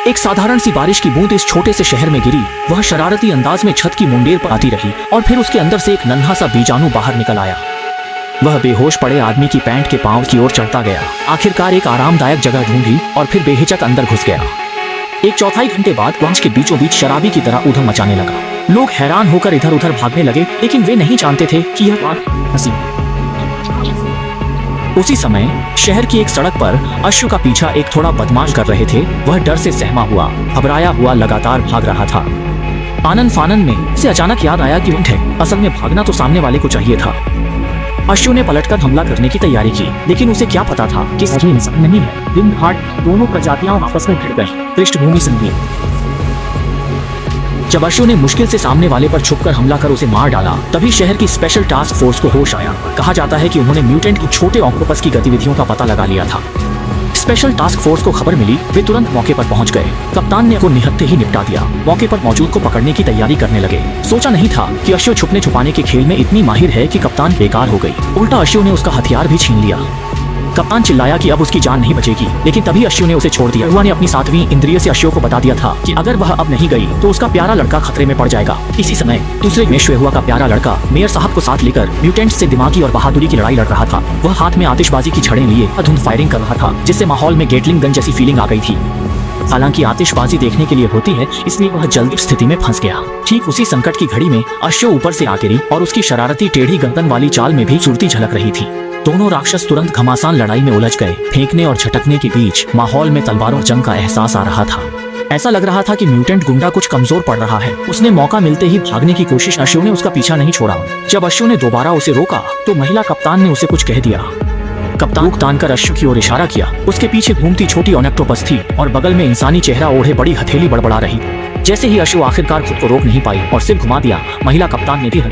एक साधारण सी बारिश की बूंद इस छोटे से शहर में गिरी। वह शरारती अंदाज में छत की मुंडेर पर आती रही और फिर उसके अंदर से एक नन्हा सा बीजाणु बाहर निकल आया। वह बेहोश पड़े आदमी की पैंट के पांव की ओर चढ़ता गया। आखिरकार एक आरामदायक जगह ढूंढी और फिर बेहिचक अंदर घुस गया। एक चौथाई घंटे बाद लॉन्च के बीचों बीच शराबी की तरह उधम मचाने लगा। लोग हैरान होकर इधर उधर भागने लगे, लेकिन वे नहीं जानते थे कि यह बात हंसी। उसी समय शहर की एक सड़क पर अश्व का पीछा एक थोड़ा बदमाश कर रहे थे। वह डर से सहमा हुआ, घबराया हुआ लगातार भाग रहा था। आनन फानन में उसे अचानक याद आया कि ऊंट है, असल में भागना तो सामने वाले को चाहिए था। अश्व ने पलटकर हमला करने की तैयारी की, लेकिन उसे क्या पता था कि सही इंसान नहीं है। दिन घाट दोनों प्रजातियां आपस में भिड़ गईं। पृष्ठभूमि संगीत। जब अश्व ने मुश्किल से सामने वाले पर छुपकर हमला कर उसे मार डाला, तभी शहर की स्पेशल टास्क फोर्स को होश आया। कहा जाता है कि उन्होंने म्यूटेंट की छोटे ऑक्टोपस की गतिविधियों का पता लगा लिया था। स्पेशल टास्क फोर्स को खबर मिली, वे तुरंत मौके पर पहुंच गए। कप्तान ने को निहत्थे ही निपटा दिया। मौके पर मौजूद को पकड़ने की तैयारी करने लगे। सोचा नहीं था कि अश्व छुपने छुपाने के खेल में इतनी माहिर है कि कप्तान बेकार हो गई। उल्टा अश्व ने उसका हथियार भी छीन लिया। कप्तान चिल्लाया कि अब उसकी जान नहीं बचेगी, लेकिन तभी अश्व ने उसे छोड़ दिया। हुआ ने अपनी 7वीं इंद्रिय से अश्व को बता दिया था कि अगर वह अब नहीं गई तो उसका प्यारा लड़का खतरे में पड़ जाएगा। इसी समय दूसरे में हुआ का प्यारा लड़का मेयर साहब को साथ लेकर म्यूटेंट्स से दिमागी और बहादुरी की लड़ाई लड़ रहा था। वह हाथ में आतिशबाजी की छड़ें लिए धुंध फायरिंग कर रहा था, जिससे माहौल में गेटलिंग गन जैसी फीलिंग आ गई थी। हालांकि आतिशबाजी देखने के लिए होती है, इसलिए वह जल्दी स्थिति में फंस गया। ठीक उसी संकट की घड़ी में अश्व ऊपर से आ गिरी और उसकी शरारती टेढ़ी गर्दन वाली चाल में भी सुरती झलक रही थी। दोनों राक्षस तुरंत घमासान लड़ाई में उलझ गए। फेंकने और झटकने के बीच माहौल में तलवारों जंग का एहसास आ रहा था। ऐसा लग रहा था कि म्यूटेंट गुंडा कुछ कमजोर पड़ रहा है। उसने मौका मिलते ही भागने की कोशिश। अश्व ने उसका पीछा नहीं छोड़ा। जब अश्व ने दोबारा उसे रोका तो महिला कप्तान ने उसे कुछ कह दिया। कप्तान तानकर अश्व की ओर इशारा किया। उसके पीछे घूमती छोटी ऑक्टोपस थी और बगल में इंसानी चेहरा ओढ़े बड़ी हथेली बड़बड़ा रही। जैसे ही अश्व आखिरकार खुद को रोक नहीं पाई और सिर घुमा दिया, महिला कप्तान ने भी